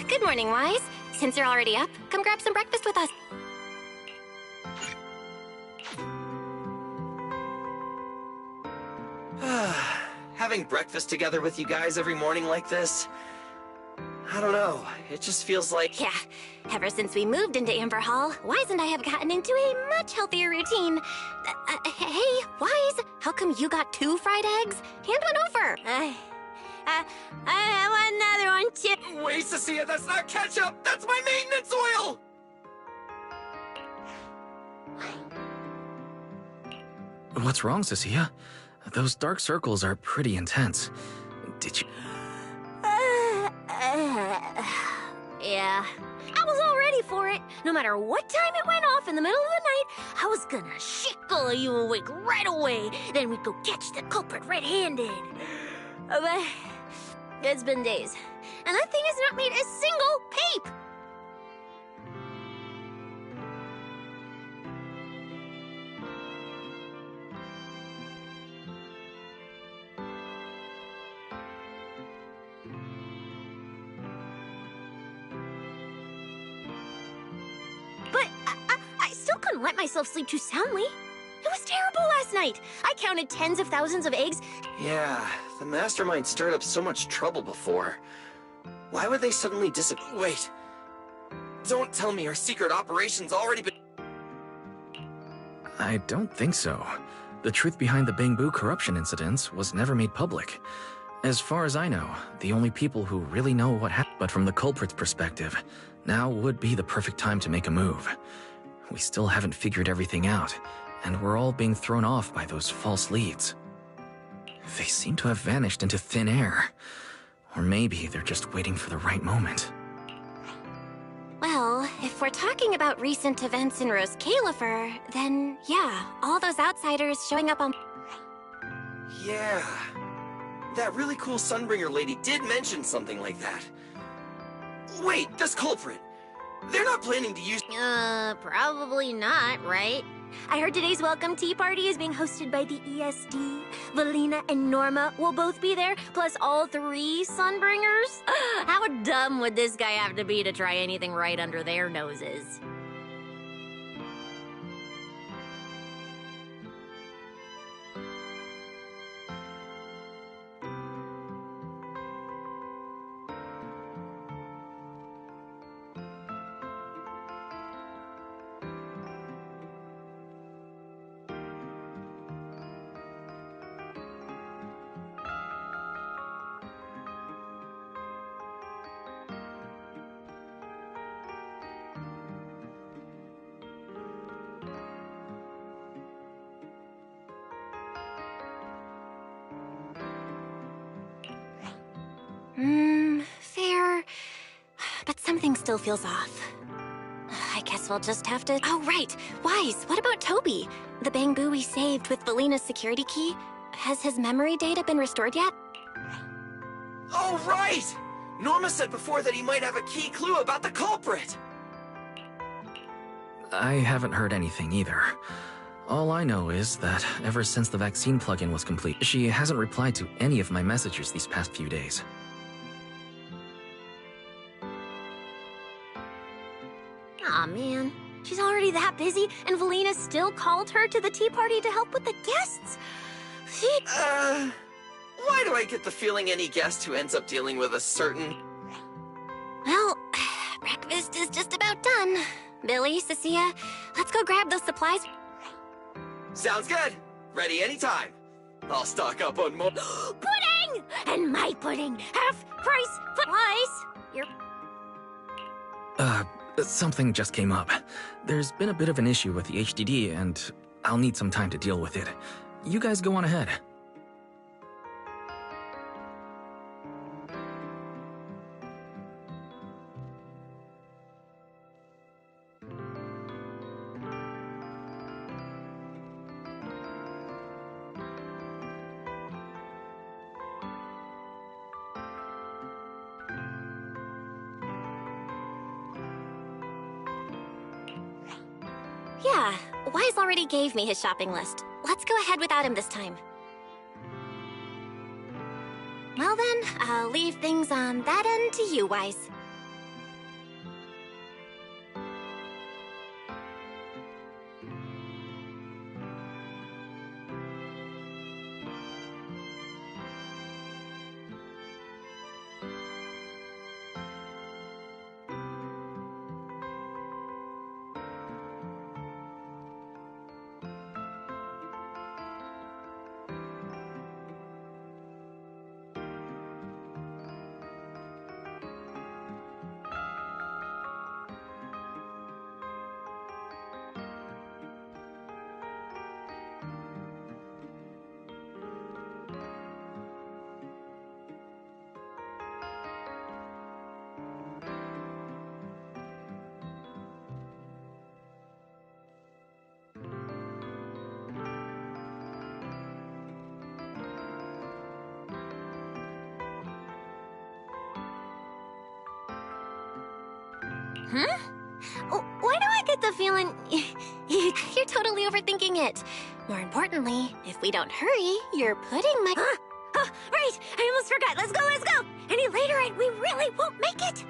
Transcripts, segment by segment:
Good morning, Wise. Since you're already up, come grab some breakfast with us. Having breakfast together with you guys every morning like this, I don't know, it just feels like... Yeah, ever since we moved into Amber Hall, Wise and I have gotten into a much healthier routine. Hey, Wise, how come you got 2 fried eggs? Hand one over. I want another one too. Wait, Cecilia, that's not ketchup! That's my maintenance oil! What's wrong, Cecilia? Those dark circles are pretty intense. Did you... Yeah. I was all ready for it. No matter what time it went off in the middle of the night, I was gonna shake all of you awake right away. Then we'd go catch the culprit red-handed. But it's been days, and that thing has not made a single peep. But I still couldn't let myself sleep too soundly. It was terrible last night. I counted tens of thousands of eggs. Yeah, the mastermind stirred up so much trouble before. Why would they suddenly disappear? Wait. Don't tell me our secret operation's already been... I don't think so. The truth behind the Bangbu corruption incidents was never made public. As far as I know, the only people who really know what happened, but from the culprit's perspective, now would be the perfect time to make a move. We still haven't figured everything out, and we're all being thrown off by those false leads. They seem to have vanished into thin air. Or maybe they're just waiting for the right moment. Well, if we're talking about recent events in Rose Califer, then yeah, all those outsiders showing up on... Yeah. That really cool Sunbringer lady did mention something like that. Wait, this culprit. They're not planning to use... Probably not, right? I heard today's welcome tea party is being hosted by the ESD. Valina and Norma will both be there, plus all 3 Sunbringers. How dumb would this guy have to be to try anything right under their noses? Fair. But something still feels off. I guess we'll just have to... Oh, right. Wise, what about Toby? The Bangbu we saved with Valina's security key? Has his memory data been restored yet? Oh, right! Norma said before that he might have a key clue about the culprit! I haven't heard anything either. All I know is that ever since the vaccine plugin was complete, she hasn't replied to any of my messages these past few days. Aw, man. She's already that busy, and Valina still called her to the tea party to help with the guests. Why do I get the feeling any guest who ends up dealing with a certain... Well, breakfast is just about done. Billy, Cecilia, let's go grab those supplies. Sounds good. Ready anytime. I'll stock up on more... Pudding! And my pudding! Half price! Wise! You're... Something just came up. There's been a bit of an issue with the HDD, and I'll need some time to deal with it. You guys go on ahead. Yeah, Wise already gave me his shopping list. Let's go ahead without him this time. Well then, I'll leave things on that end to you, Wise. Huh? Why do I get the feeling You're totally overthinking it. More importantly, if we don't hurry, you're putting my... Oh, right! I almost forgot. Let's go, let's go! Any later and we really won't make it!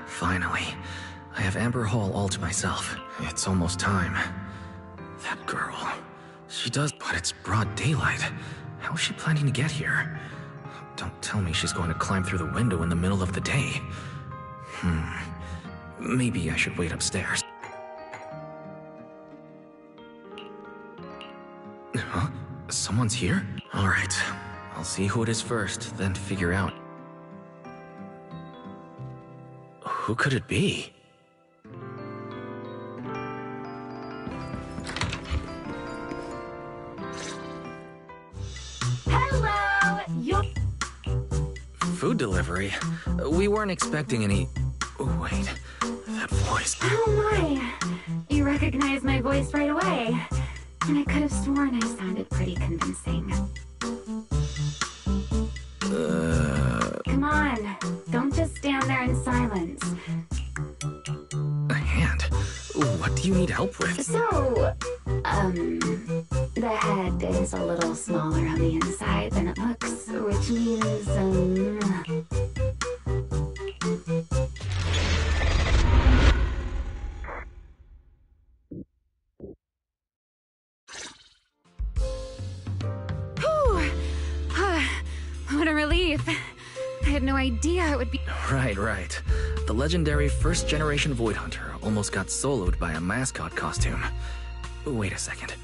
Finally. I have Amber Hall all to myself. It's almost time. That girl. She does, but it's broad daylight. How is she planning to get here? Don't tell me she's going to climb through the window in the middle of the day. Maybe I should wait upstairs. Huh? Someone's here? Alright. I'll see who it is first, then figure out. Who could it be? Hello! Food delivery? We weren't expecting any... Oh, wait. That voice... Oh my! You recognized my voice right away. And I could have sworn I sounded pretty convincing. Come on, don't just stand there in silence. A hand? What do you need help with? So, the head is a little smaller on the inside than it looks, which means, What a relief. I had no idea it would be— Right. The legendary first-generation Void Hunter almost got soloed by a mascot costume. Wait a second.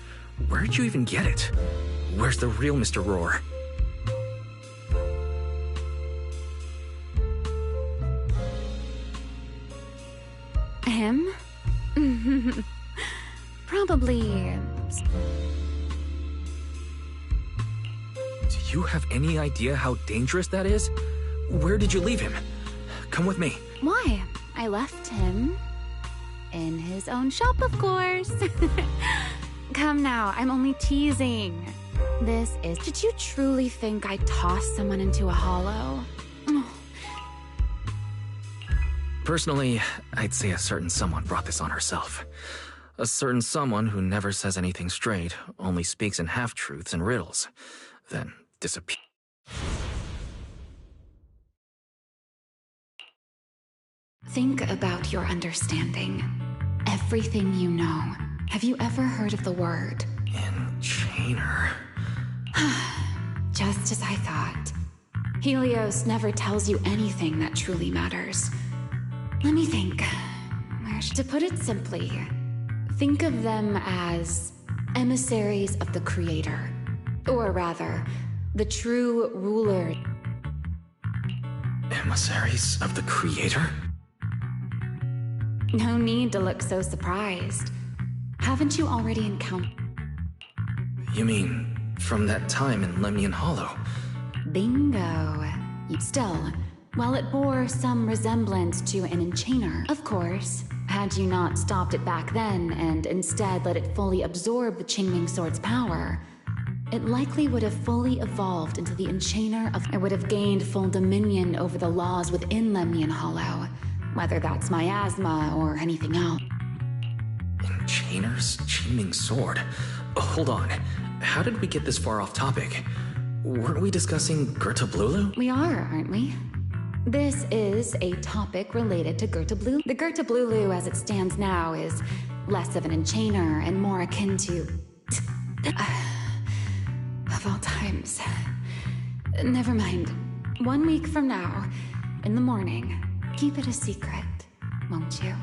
Where'd you even get it? Where's the real Mr. Roar? Him? Probably... Do you have any idea how dangerous that is? Where did you leave him? Come with me. Why? I left him in his own shop, of course. Come now, I'm only teasing. This is— Did you truly think I tossed someone into a hollow? Personally, I'd say a certain someone brought this on herself. A certain someone who never says anything straight, only speaks in half-truths and riddles, then disappears. Think about your understanding. Everything you know. Have you ever heard of the word? Enchainer. Just as I thought. Helios never tells you anything that truly matters. Let me think. To put it simply, think of them as emissaries of the Creator. Or rather, the true ruler. Emissaries of the Creator? No need to look so surprised. Haven't you already encountered— You mean, from that time in Lemnian Hollow? Bingo. Still, while it bore some resemblance to an enchainer, of course, had you not stopped it back then and instead let it fully absorb the Qingming Sword's power, it likely would have fully evolved into the enchainer of— It would have gained full dominion over the laws within Lemnian Hollow, whether that's miasma or anything else. Enchainer's Qingming Sword? Hold on. How did we get this far off topic? Weren't we discussing Gerta-Blulu? We are, aren't we? This is a topic related to Gerta-Blulu. The Gerta-Blulu as it stands now is less of an enchainer and more akin to— of all times. Never mind. 1 week from now, in the morning, keep it a secret, won't you?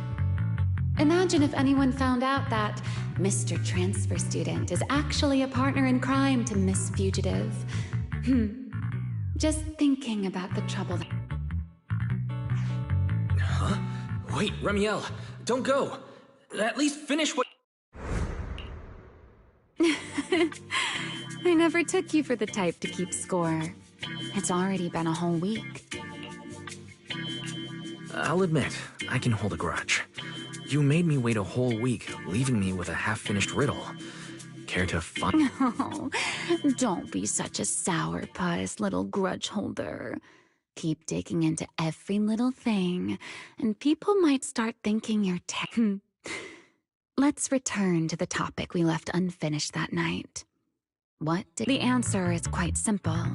Imagine if anyone found out that Mr. Transfer Student is actually a partner in crime to Miss Fugitive. Just thinking about the trouble that— Huh? Wait, Remiel, don't go! At least finish what— I never took you for the type to keep score. It's already been a whole week. I'll admit, I can hold a grudge. You made me wait a whole week, leaving me with a half-finished riddle. Care to find? Oh, don't be such a sourpuss, little grudge holder. Keep digging into every little thing, and people might start thinking you're Let's return to the topic we left unfinished that night. The answer is quite simple.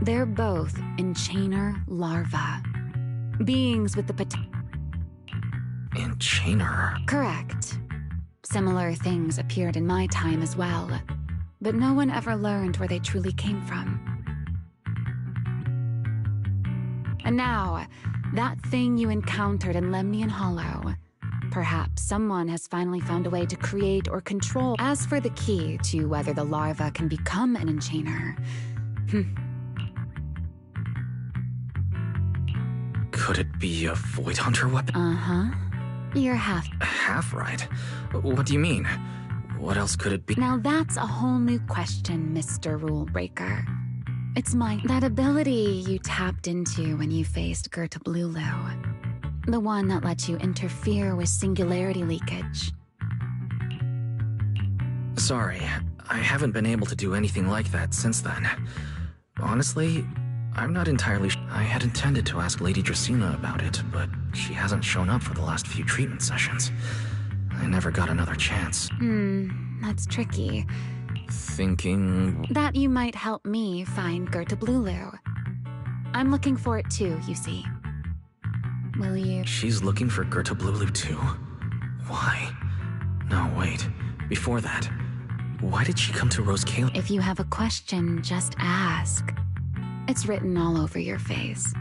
They're both enchainer larvae. Beings with the Enchainer? Correct. Similar things appeared in my time as well, but no one ever learned where they truly came from. And now, that thing you encountered in Lemnian Hollow, perhaps someone has finally found a way to create or control. As for the key to whether the larva can become an enchainer, Could it be a Void Hunter weapon? uh-huh. You're Half right. What do you mean? What else could it be? Now that's a whole new question, Mr. Rule Breaker. It's that ability you tapped into when you faced Gerta Blulu. The one that lets you interfere with singularity leakage. Sorry, I haven't been able to do anything like that since then. Honestly, I'm not entirely sure. I had intended to ask Lady Dracena about it, but she hasn't shown up for the last few treatment sessions. I never got another chance. That's tricky. Thinking... That you might help me find Gerta Blulu. I'm looking for it too, you see. Will you? She's looking for Gerta Blulu too? Why? No, wait. Before that, why did she come to Rose Kayla? If you have a question, just ask. It's written all over your face.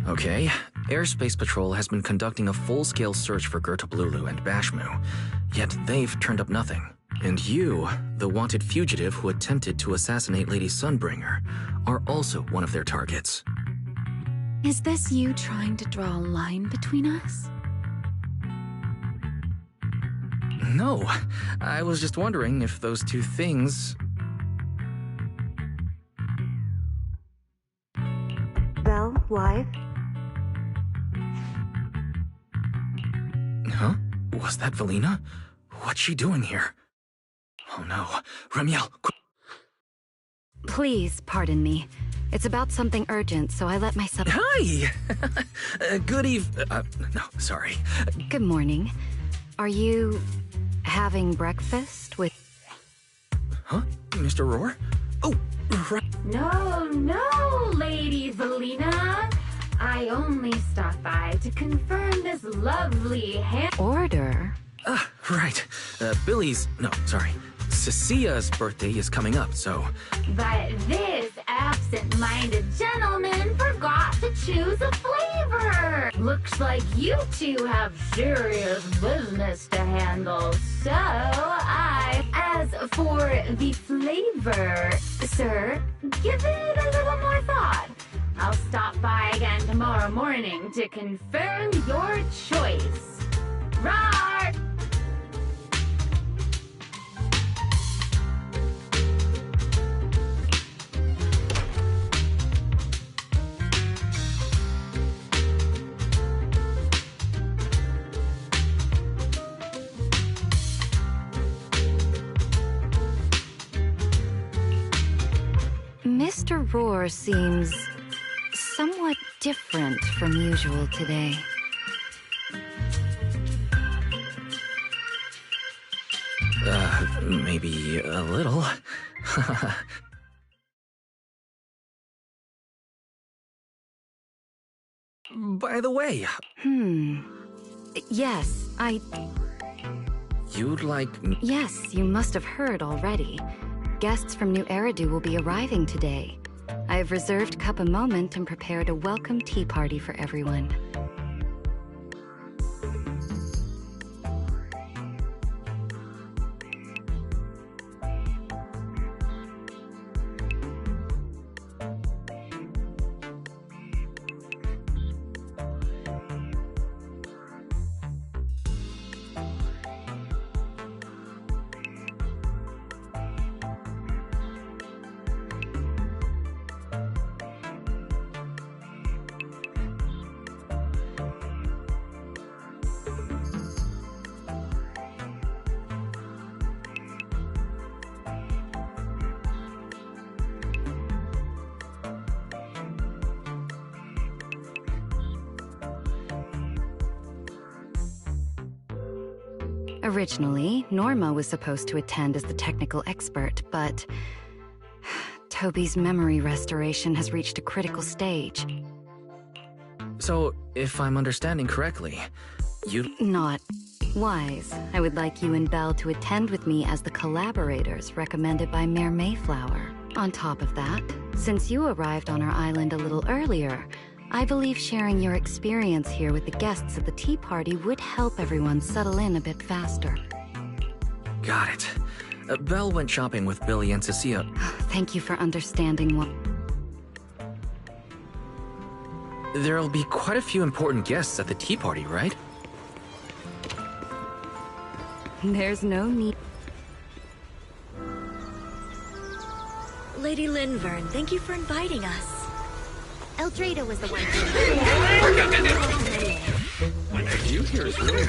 Okay, Airspace Patrol has been conducting a full-scale search for Gerta Blulu and Bashmu, yet they've turned up nothing. And you, the wanted fugitive who attempted to assassinate Lady Sunbringer, are also one of their targets. Is this you trying to draw a line between us? No, I was just wondering if those two things... Belle, wife? Huh? Was that Valina? What's she doing here? Oh no. Remiel, Please pardon me. It's about something urgent, so I let myself... Hi! Good no, sorry. Good morning. Are you having breakfast with... Huh? Mr. Roar? Oh, right. No, Lady Valina. I only stopped by to confirm this lovely Order? Right. Billy's... No, sorry. Cecia's birthday is coming up, so... But this absent-minded gentleman forgot to choose a flavor. Looks like you two have serious business to handle, so as for the flavor, sir, give it a little more thought. I'll stop by again tomorrow morning to confirm your choice. Roar! Mr. Roar seems somewhat different from usual today. Maybe a little. By the way... Yes, You'd like... Yes, you must have heard already. Guests from New Eridu will be arriving today. I have reserved Cup a moment and prepared a welcome tea party for everyone. Originally, Norma was supposed to attend as the technical expert, but Toby's memory restoration has reached a critical stage. So, if I'm understanding correctly, you... Not wise. I would like you and Belle to attend with me as the collaborators recommended by Mayor Mayflower. On top of that, since you arrived on our island a little earlier, I believe sharing your experience here with the guests at the tea party would help everyone settle in a bit faster. Got it. Belle went shopping with Billy and Cecilia. Thank you for understanding what... There'll be quite a few important guests at the tea party, right? There's no need... Lady Linvern, thank you for inviting us. Eldrada was the one. What did you hear is really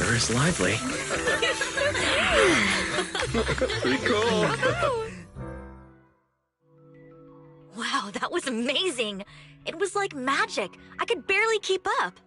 Sure is lively. pretty cool. Wow, that was amazing. It was like magic. I could barely keep up.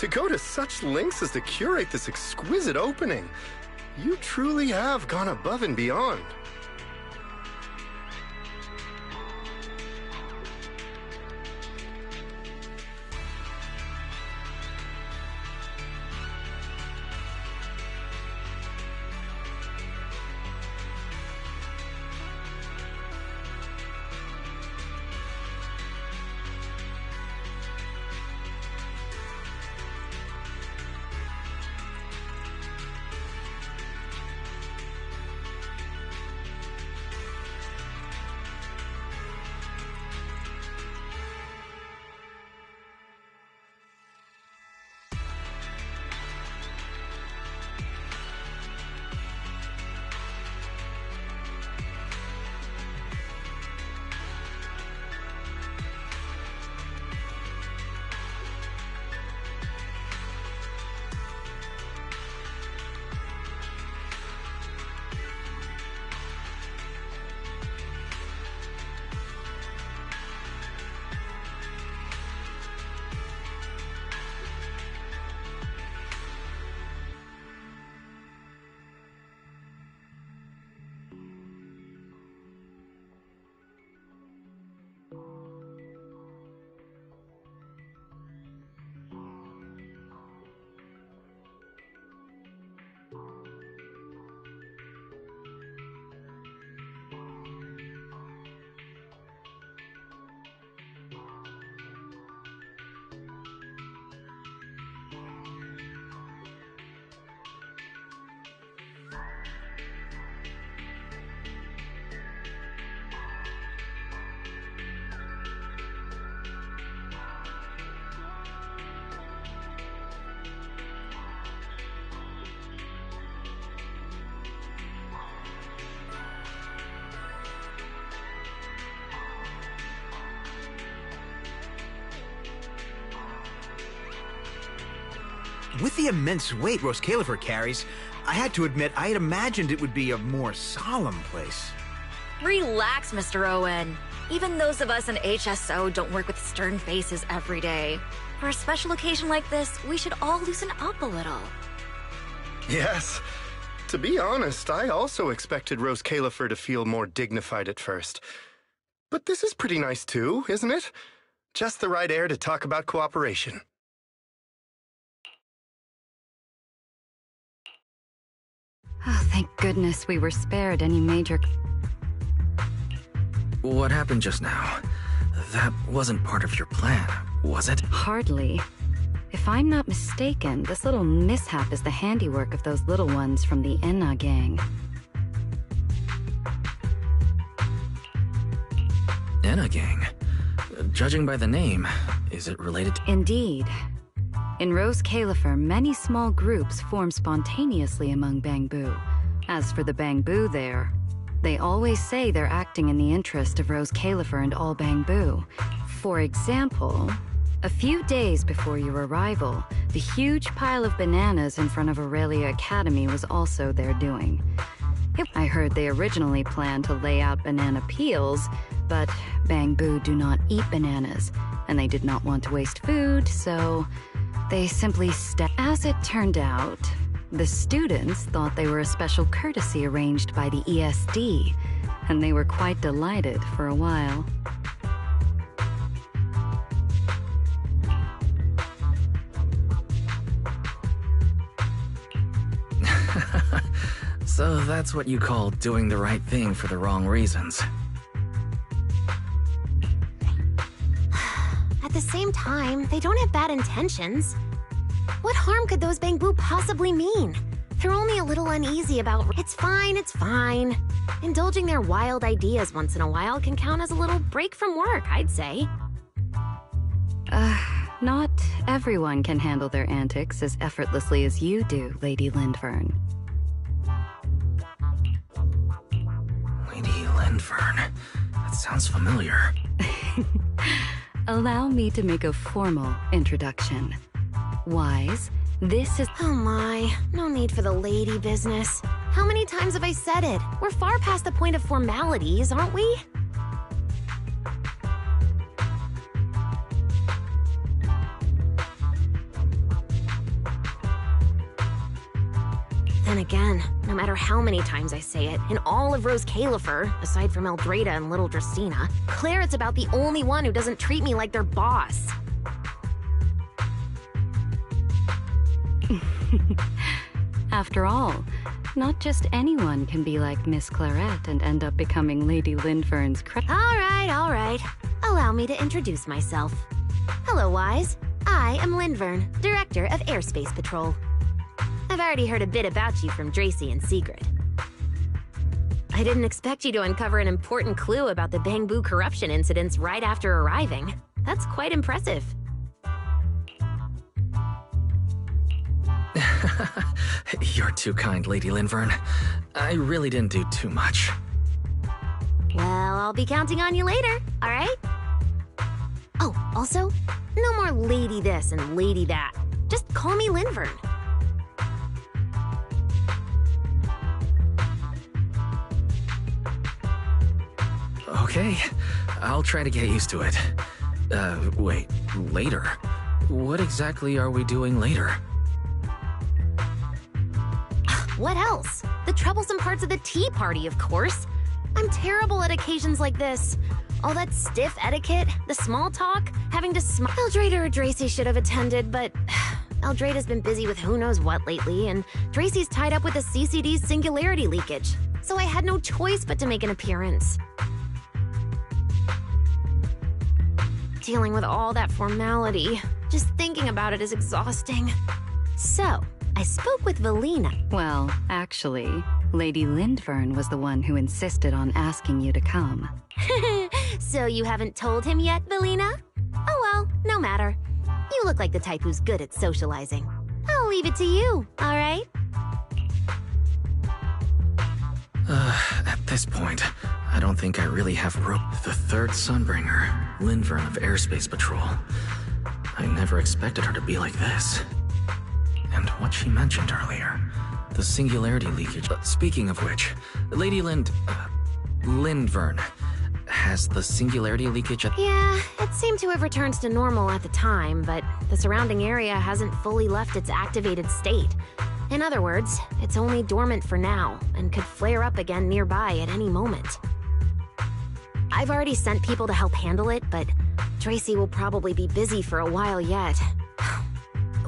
To go to such lengths as to curate this exquisite opening, you truly have gone above and beyond. With the immense weight Roscalifer carries, I had to admit, I had imagined it would be a more solemn place. Relax, Mr. Owen. Even those of us in HSO don't work with stern faces every day. For a special occasion like this, we should all loosen up a little. Yes. To be honest, I also expected Rose Califer to feel more dignified at first. But this is pretty nice too, isn't it? Just the right air to talk about cooperation. Oh, thank goodness we were spared any major... What happened just now? That wasn't part of your plan, was it? Hardly. If I'm not mistaken, this little mishap is the handiwork of those little ones from the Enna gang. Enna gang? Judging by the name, is it related to... Indeed. In Rose Califer, many small groups form spontaneously among Bangbu. As for the Bangbu there, they always say they're acting in the interest of Rose Califer and all Bangbu. For example, a few days before your arrival, the huge pile of bananas in front of Aurelia Academy was also their doing. I heard they originally planned to lay out banana peels, but Bangbu do not eat bananas, and they did not want to waste food, so they simply stepped. As it turned out, the students thought they were a special courtesy arranged by the ESD, and they were quite delighted for a while. So that's what you call doing the right thing for the wrong reasons. At the same time, they don't have bad intentions. What harm could those Bangbu possibly mean? They're only a little uneasy about... It's fine, it's fine. Indulging their wild ideas once in a while can count as a little break from work, I'd say. Not everyone can handle their antics as effortlessly as you do, Lady Lindvern. Lady Lindvern. That sounds familiar. Allow me to make a formal introduction. Wise, this is... Oh my, no need for the lady business. How many times have I said it? We're far past the point of formalities, aren't we? Then again, no matter how many times I say it, in all of Rose Califer, aside from Eldreda and Little Dristina, Claret's about the only one who doesn't treat me like their boss. After all, not just anyone can be like Miss Claret and end up becoming Lady Lindvern's All right. Allow me to introduce myself. Hello, Wise. I am Lindvern, Director of Airspace Patrol. I've already heard a bit about you from Dracy and Sigrid. I didn't expect you to uncover an important clue about the Bangbu corruption incidents right after arriving. That's quite impressive. You're too kind, Lady Lindvern. I really didn't do too much. Well, I'll be counting on you later, all right? Oh, also, no more lady this and lady that. Just call me Lindvern. Okay, I'll try to get used to it. Wait, later? What exactly are we doing later? What else? The troublesome parts of the tea party, of course. I'm terrible at occasions like this. All that stiff etiquette, the small talk, having to smile. Eldreda or Dracy should have attended, but Eldreda's been busy with who knows what lately, and Dracy's tied up with the CCD's singularity leakage. So I had no choice but to make an appearance. Dealing with all that formality, just thinking about it is exhausting. So, I spoke with Valina. Well, actually, Lady Lindvern was the one who insisted on asking you to come. So you haven't told him yet, Valina? Oh well, no matter. You look like the type who's good at socializing. I'll leave it to you, all right? At this point, I don't think I really have rope. The third Sunbringer, Lindvern of Airspace Patrol. I never expected her to be like this. And what she mentioned earlier, The singularity leakage. Speaking of which, Lady Lindvern, has the singularity leakage at... Yeah, it seemed to have returned to normal at the time, but the surrounding area hasn't fully left its activated state. In other words, it's only dormant for now, and could flare up again nearby at any moment. I've already sent people to help handle it, but Tracy will probably be busy for a while yet.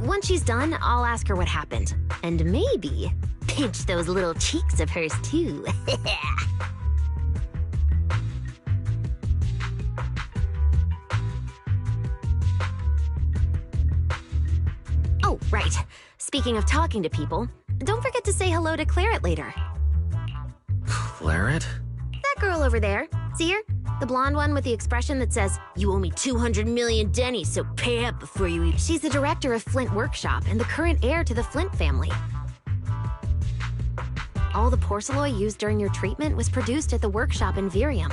Once she's done, I'll ask her what happened. And maybe pinch those little cheeks of hers too. Oh, right. Speaking of talking to people, don't forget to say hello to Claret later. Claret? That girl over there. See her? The blonde one with the expression that says, "You owe me 200 million dennies, so pay up before you eat." She's the director of Flint Workshop and the current heir to the Flint family. All the porcelain used during your treatment was produced at the workshop in Virium.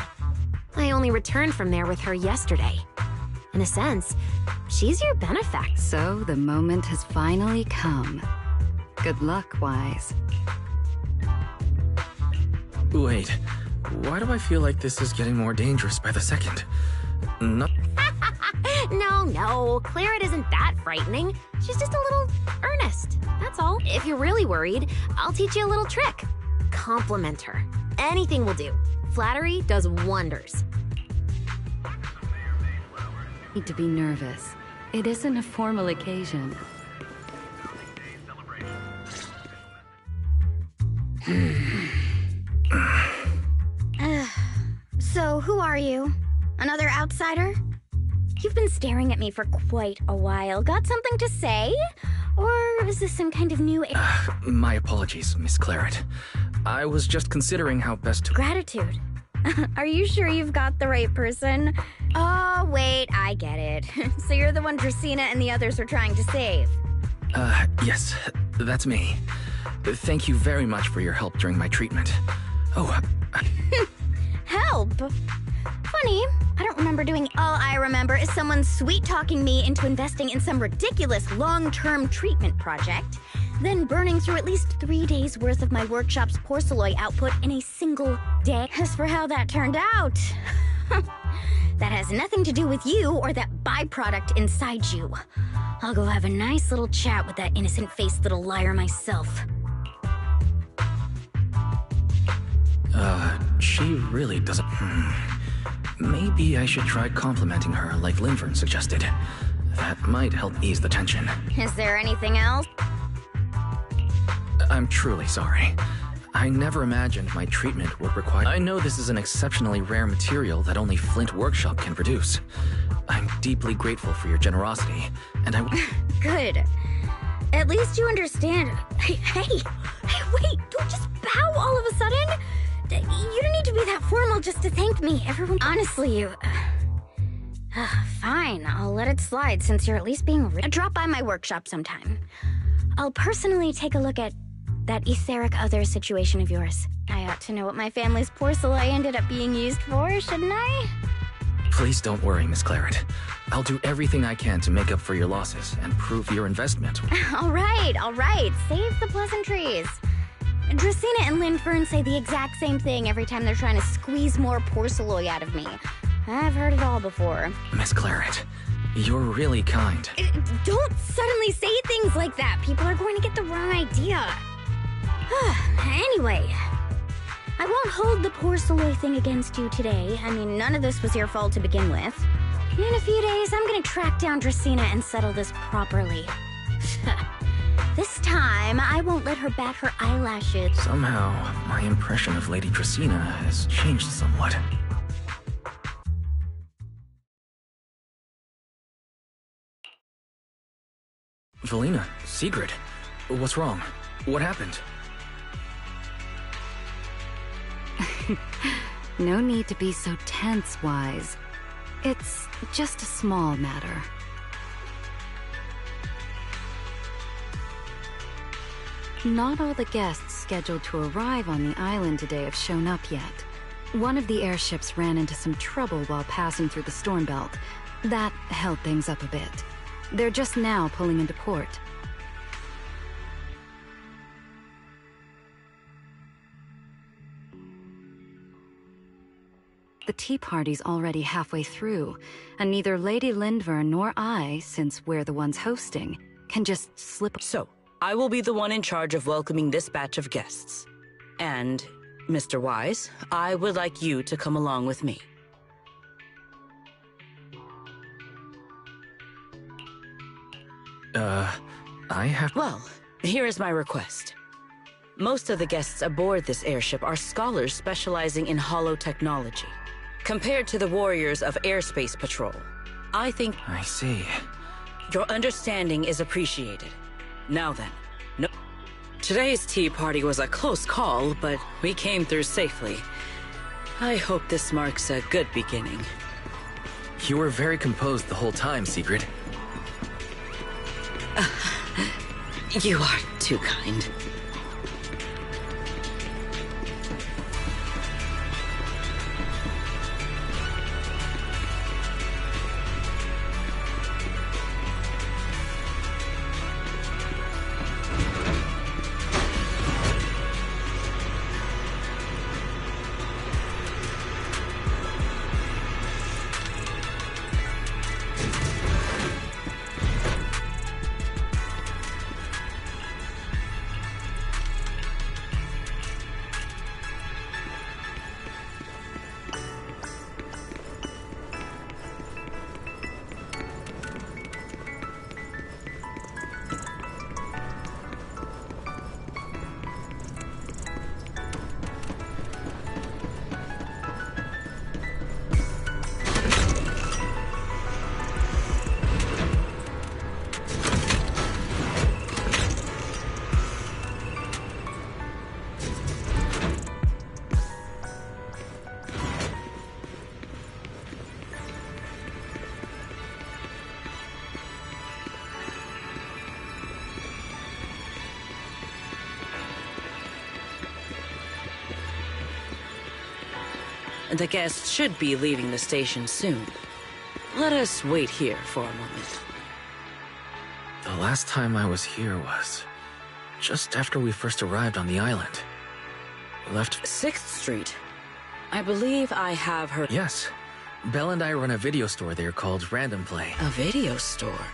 I only returned from there with her yesterday. In a sense, she's your benefactor. So the moment has finally come. Good luck, Wise. Wait, why do I feel like this is getting more dangerous by the second? No. No, Claret isn't that frightening. She's just a little earnest, that's all. If you're really worried, I'll teach you a little trick. Compliment her. Anything will do. Flattery does wonders. Need to be nervous. It isn't a formal occasion. So, who are you? Another outsider? You've been staring at me for quite a while. Got something to say? Or is this some kind of new... My apologies, Miss Claret. I was just considering how best to... Gratitude. Are you sure you've got the right person? Oh, wait, I get it. So you're the one Dracena and the others are trying to save. Yes, that's me. Thank you very much for your help during my treatment. Oh, Help? Funny, I don't remember doing... All I remember is someone sweet-talking me into investing in some ridiculous long-term treatment project, then burning through at least 3 days' worth of my workshop's porcelain output in a single day. As for how that turned out, that has nothing to do with you or that byproduct inside you. I'll go have a nice little chat with that innocent-faced little liar myself. She really doesn't... Maybe I should try complimenting her like Lindvern suggested. That might help ease the tension. Is there anything else? I'm truly sorry. I never imagined my treatment would require... I know this is an exceptionally rare material that only Flint Workshop can produce. I'm deeply grateful for your generosity, and I... Good. At least you understand. Hey, wait, don't just bow all of a sudden. You don't need to be that formal just to thank me. Everyone... Honestly, you... Fine, I'll let it slide since you're at least being... Drop by my workshop sometime. I'll personally take a look at that etheric other situation of yours. I ought to know what my family's porcelain ended up being used for, shouldn't I? Please don't worry, Miss Claret. I'll do everything I can to make up for your losses and prove your investment. All right. Save the pleasantries. Dracena and Lindvern say the exact same thing every time they're trying to squeeze more porcelain out of me. I've heard it all before. Miss Claret, you're really kind. Don't suddenly say things like that. People are going to get the wrong idea. Anyway, I won't hold the porcelain thing against you today. I mean, none of this was your fault to begin with. In a few days, I'm gonna track down Dracena and settle this properly. This time, I won't let her bat her eyelashes. Somehow, my impression of Lady Dracena has changed somewhat. Valina, Sigrid, what's wrong? What happened? No need to be so tense, Wise. It's just a small matter. Not all the guests scheduled to arrive on the island today have shown up yet. One of the airships ran into some trouble while passing through the storm belt. That held things up a bit. They're just now pulling into port. The tea party's already halfway through, and neither Lady Lindver nor I, since we're the ones hosting, can just slip. So, I will be the one in charge of welcoming this batch of guests. And, Mr. Wise, I would like you to come along with me. I have... Well, here is my request. Most of the guests aboard this airship are scholars specializing in holotechnology. Compared to the warriors of Airspace Patrol, I think... I see. Your understanding is appreciated. Now then, no... Today's tea party was a close call, but we came through safely. I hope this marks a good beginning. You were very composed the whole time, Sigrid. You are too kind. The guests should be leaving the station soon. Let us wait here for a moment. The last time I was here was just after we first arrived on the island. We left 6th Street. I believe I have heard... Yes. Belle and I run a video store there called Random Play. A video store?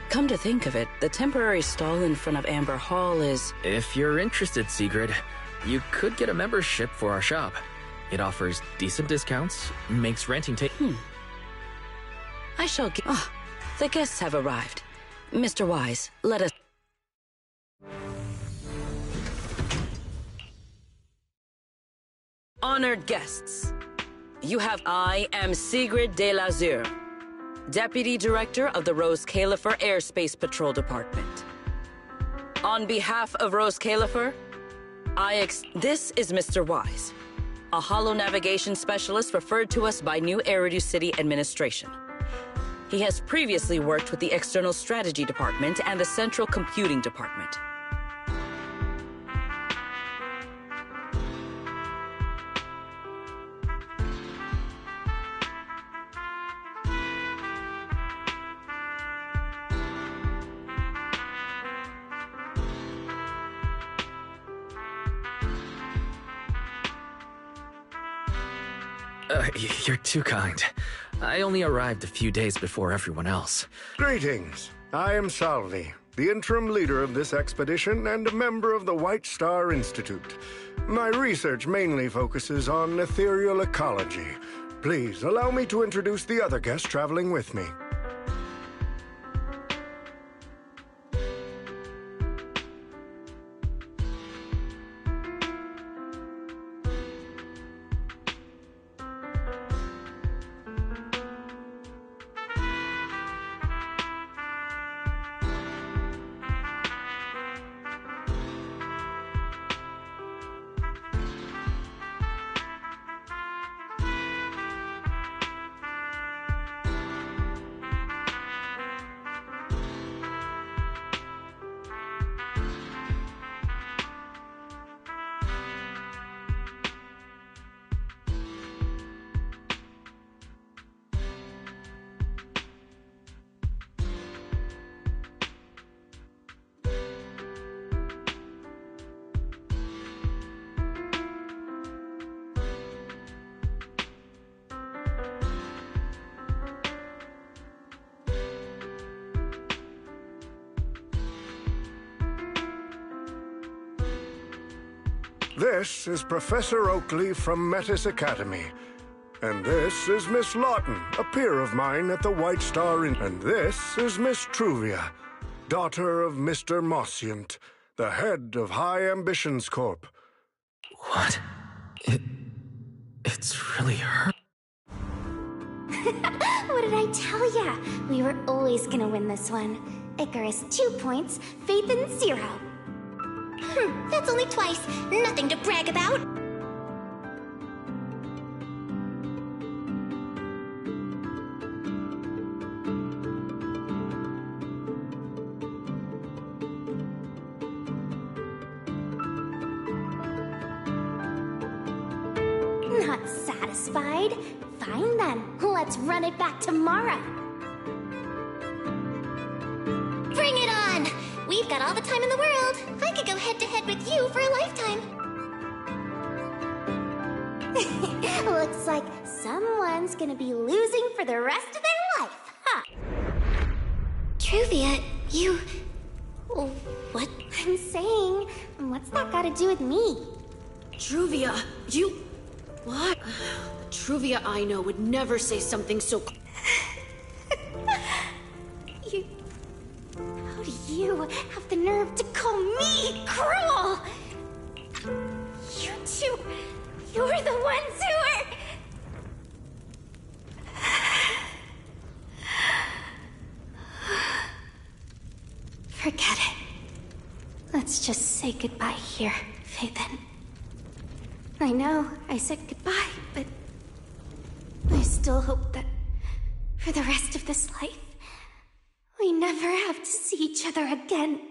Come to think of it, the temporary stall in front of Amber Hall is... If you're interested, Sigrid, you could get a membership for our shop. It offers decent discounts, makes renting take... I shall get... Ah, the guests have arrived. Mr. Wise, let us... Honored guests, I am Sigrid de Lazure, Deputy Director of the Rose Califer Airspace Patrol Department. On behalf of Rose Califer, this is Mr. Wise, a holo navigation specialist referred to us by New Eridu City Administration. He has previously worked with the External Strategy Department and the Central Computing Department. You're too kind. I only arrived a few days before everyone else. Greetings. I am Salvi, the interim leader of this expedition and a member of the White Star Institute. My research mainly focuses on ethereal ecology. Please allow me to introduce the other guests traveling with me. This is Professor Oakley from Metis Academy. And this is Miss Lawton, a peer of mine at the White Star Inn. And this is Miss Truvia, daughter of Mr. Mossiant, the head of High Ambitions Corp. What? It's really her. What did I tell ya? We were always gonna win this one. Icarus 2 points, Phaethon 0. That's only twice. Nothing to brag about. Not satisfied? Fine then, let's run it back tomorrow. Bring it on! We've got all the time in the world. I could go head-to-head with you for a lifetime. Looks like someone's gonna be losing for the rest of their life, huh? Truvia, you... What? I'm saying, what's that got to do with me? Truvia, you... What? The Truvia I know would never say something so... How do you have the nerve to call me cruel? You two, you're the ones who are... Forget it. Let's just say goodbye here, Phaethon. I know I said goodbye, but I still hope that for the rest of this life, we never have to see each other again.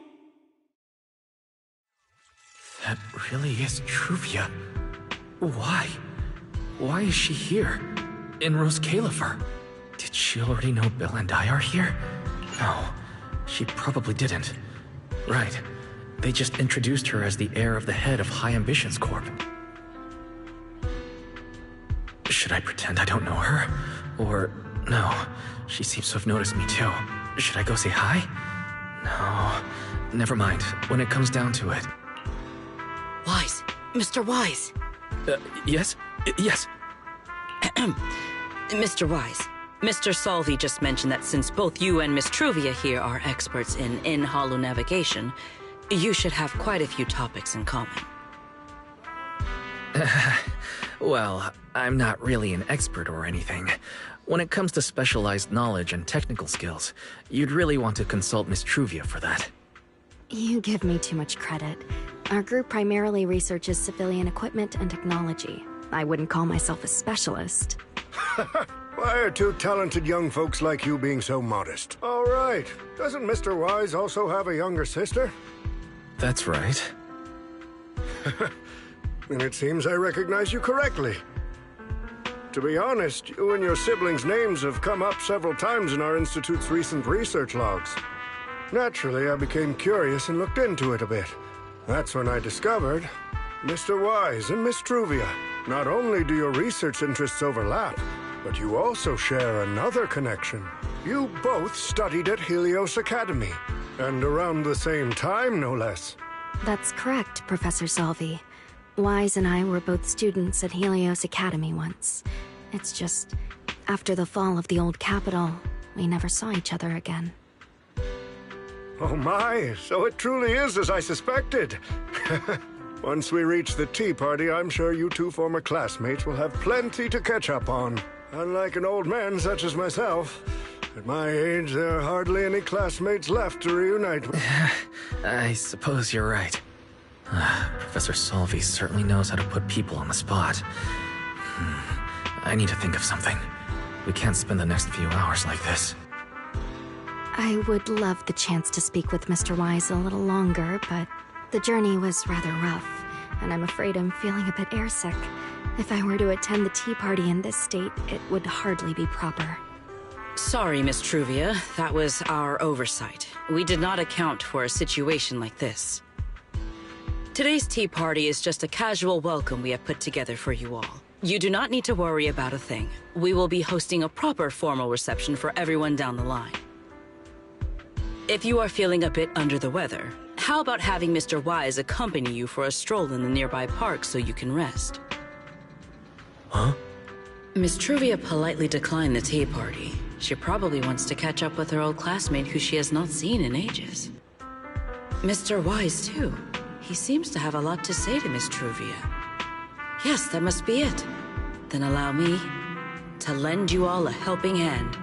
That really is Truvia. Why? Why is she here? In Rose Califer? Did she already know Bill and I are here? No, she probably didn't. Right. They just introduced her as the heir of the head of High Ambitions Corp. Should I pretend I don't know her? Or... no, she seems to have noticed me too. Should I go say hi? No, never mind. When it comes down to it. Wise. Mr. Wise. Yes? Yes. Mr. Wise, Mr. Salvi just mentioned that since both you and Miss Truvia here are experts in holo navigation, you should have quite a few topics in common. Well, I'm not really an expert or anything. When it comes to specialized knowledge and technical skills, you'd really want to consult Miss Truvia for that. You give me too much credit. Our group primarily researches civilian equipment and technology. I wouldn't call myself a specialist. Why are two talented young folks like you being so modest? All right. Doesn't Mr. Wise also have a younger sister? That's right. And it seems I recognize you correctly. To be honest, you and your siblings' names have come up several times in our Institute's recent research logs. Naturally, I became curious and looked into it a bit. That's when I discovered Mr. Wise and Miss Truvia. Not only do your research interests overlap, but you also share another connection. You both studied at Helios Academy, and around the same time, no less. That's correct, Professor Salvi. Wise and I were both students at Helios Academy once. It's just, after the fall of the old capital, we never saw each other again. Oh my, so it truly is as I suspected. Once we reach the tea party, I'm sure you two former classmates will have plenty to catch up on. Unlike an old man such as myself, at my age, there are hardly any classmates left to reunite with. I suppose you're right. Professor Salvi certainly knows how to put people on the spot. I need to think of something. We can't spend the next few hours like this. I would love the chance to speak with Mr. Wise a little longer, but the journey was rather rough, and I'm afraid I'm feeling a bit airsick. If I were to attend the tea party in this state, it would hardly be proper. Sorry, Miss Truvia. That was our oversight. We did not account for a situation like this. Today's tea party is just a casual welcome we have put together for you all. You do not need to worry about a thing. We will be hosting a proper formal reception for everyone down the line. If you are feeling a bit under the weather, How about having Mr. Wise accompany you for a stroll in the nearby park so you can rest? Huh? Miss Truvia politely declined the tea party. She probably wants to catch up with her old classmate who she has not seen in ages. Mr. Wise, too. He seems to have a lot to say to Miss Truvia. Yes, that must be it. Then allow me to lend you all a helping hand.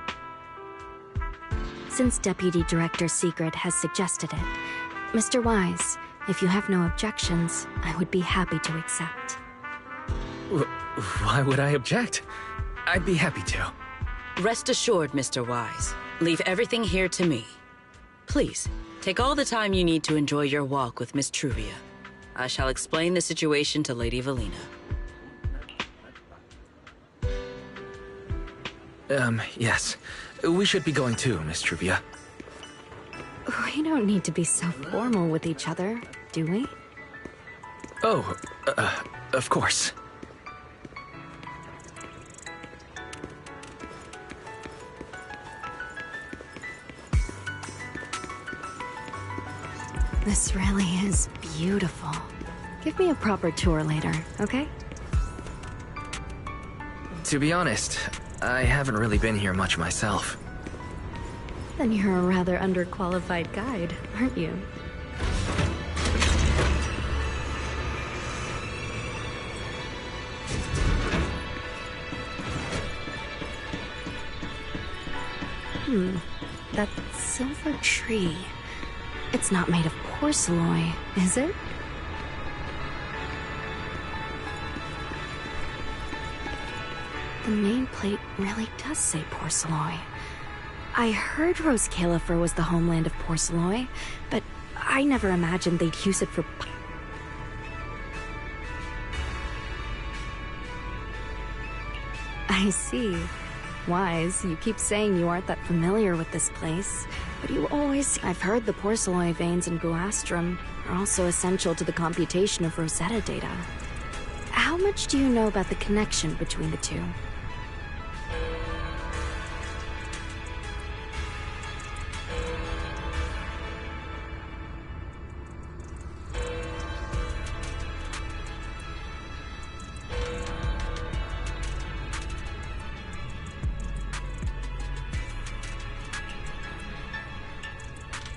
Since Deputy Director Sigrid has suggested it, Mr. Wise, if you have no objections, I would be happy to accept. Why would I object? I'd be happy to. Rest assured, Mr. Wise. Leave everything here to me. Please, take all the time you need to enjoy your walk with Miss Truvia. I shall explain the situation to Lady Valina. Yes. We should be going too, Miss Truvia. We don't need to be so formal with each other, do we? Oh, of course. This really is beautiful. Give me a proper tour later, okay? To be honest, I haven't really been here much myself. Then you're a rather underqualified guide, aren't you? That silver tree. It's not made of porcelain, is it? The nameplate really does say porcelain. I heard Rose Califer was the homeland of porcelain, but I never imagined they'd use it for... I see. Wise, you keep saying you aren't that familiar with this place, but you always... I've heard the porcelain veins in Buastrum are also essential to the computation of Rosetta data. How much do you know about the connection between the two?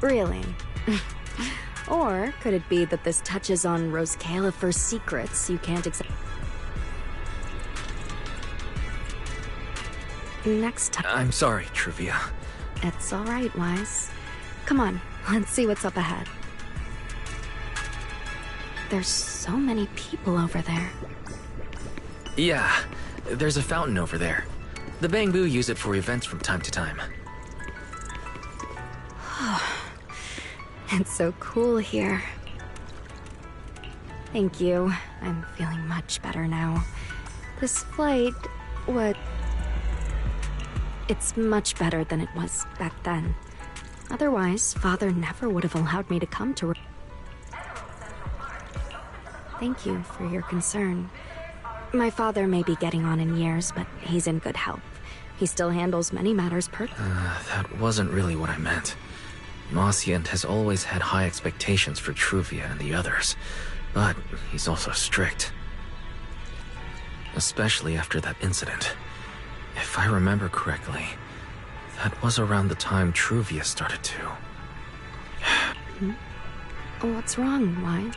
Really? Or could it be that this touches on Rose Califer's secrets you can't accept? Next time... I'm sorry, Truvia. It's all right, Wise. Come on, let's see what's up ahead. There's so many people over there. Yeah, there's a fountain over there. The Bangbu use it for events from time to time. It's so cool here. Thank you. I'm feeling much better now. This flight, it's much better than it was back then. Otherwise, Father never would have allowed me to come to... Thank you for your concern. My father may be getting on in years, but he's in good health. He still handles many matters That wasn't really what I meant. Mossiant has always had high expectations for Truvia and the others, but he's also strict. Especially after that incident. If I remember correctly, that was around the time Truvia started to... What's wrong, Wise?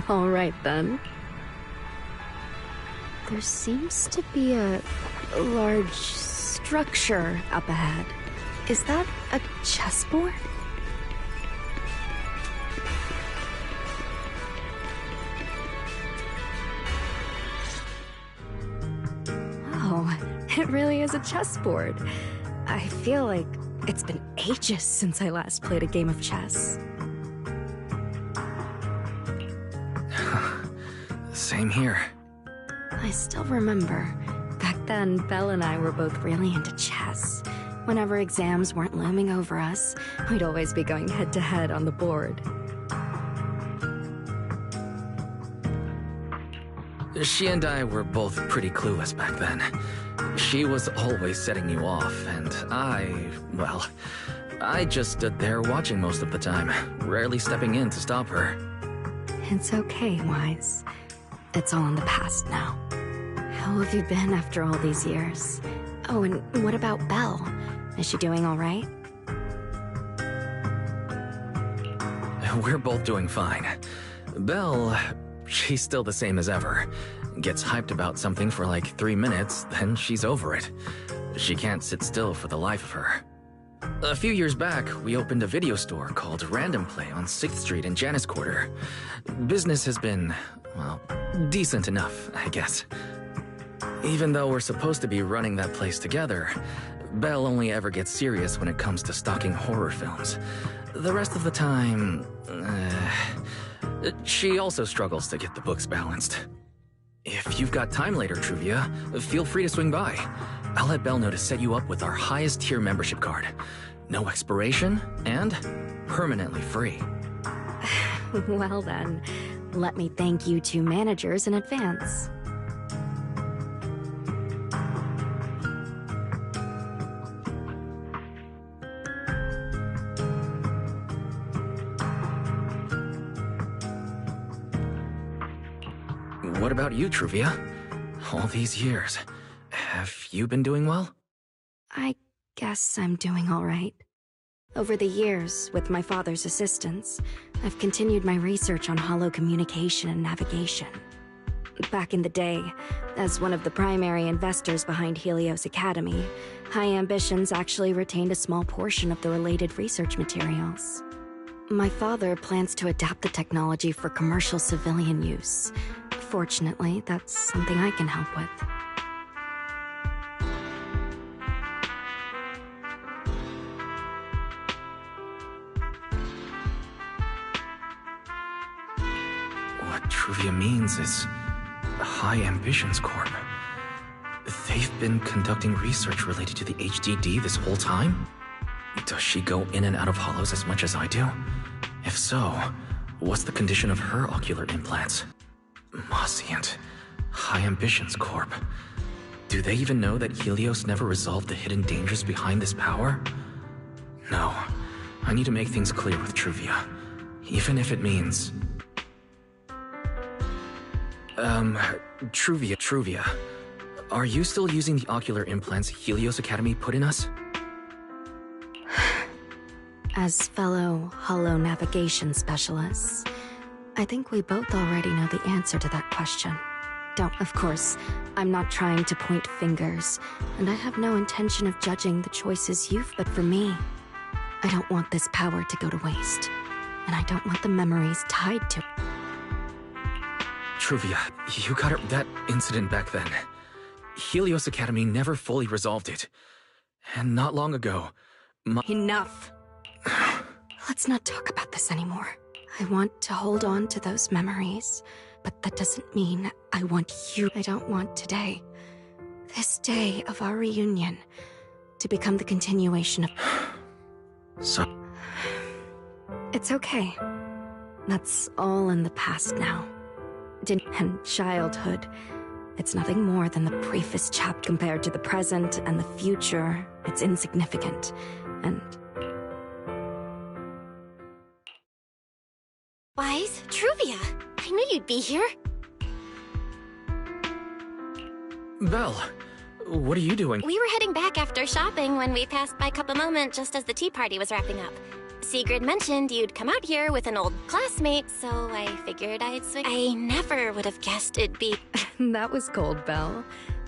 All right, then. There seems to be a large structure up ahead. Is that a chessboard? Oh, it really is a chessboard. I feel like it's been ages since I last played a game of chess. Same here. I still remember. Back then, Belle and I were both really into chess. Whenever exams weren't looming over us, we'd always be going head-to-head on the board. She and I were both pretty clueless back then. She was always setting you off, and I I just stood there watching most of the time, rarely stepping in to stop her. It's okay, Wise. It's all in the past now. How have you been after all these years? Oh, and what about Belle? Is she doing all right? We're both doing fine. Belle, she's still the same as ever. Gets hyped about something for like 3 minutes, then she's over it. She can't sit still for the life of her. A few years back, we opened a video store called Random Play on 6th Street in Janus Quarter. Business has been, well, decent enough, I guess. Even though we're supposed to be running that place together, Belle only ever gets serious when it comes to stalking horror films. The rest of the time, she also struggles to get the books balanced. If you've got time later, Truvia, feel free to swing by. I'll let Belle know to set you up with our highest tier membership card. No expiration, and permanently free. Well then, let me thank you two managers in advance. What about you, Truvia? All these years, have you been doing well? I guess I'm doing all right. Over the years, with my father's assistance, I've continued my research on holo communication and navigation. Back in the day, as one of the primary investors behind Helios Academy, High Ambitions actually retained a small portion of the related research materials. My father plans to adapt the technology for commercial civilian use. Fortunately, that's something I can help with. What Truvia means is High Ambitions Corp. They've been conducting research related to the HDD this whole time? Does she go in and out of hollows as much as I do? If so, what's the condition of her ocular implants? Mosient. High Ambitions Corp. Do they even know that Helios never resolved the hidden dangers behind this power? No. I need to make things clear with Truvia. Even if it means... Truvia. Are you still using the ocular implants Helios Academy put in us? As fellow holo navigation specialists, I think we both already know the answer to that question. Of course, I'm not trying to point fingers, and I have no intention of judging the choices you've, but for me, I don't want this power to go to waste, and I don't want the memories tied to it. Truvia, you got her that incident back then. Helios Academy never fully resolved it. And not long ago, Enough! Let's not talk about this anymore. I want to hold on to those memories, but that doesn't mean I want you. I don't want today, this day of our reunion, to become the continuation of... So... It's okay. That's all in the past now. And childhood, it's nothing more than the briefest chapter compared to the present and the future. It's insignificant, and... Wise? Truvia! I knew you'd be here. Belle, what are you doing? We were heading back after shopping when we passed by Cup a Moment just as the tea party was wrapping up. Sigrid mentioned you'd come out here with an old classmate, so I figured I'd swing. I never would have guessed it'd be... That was cold, Belle.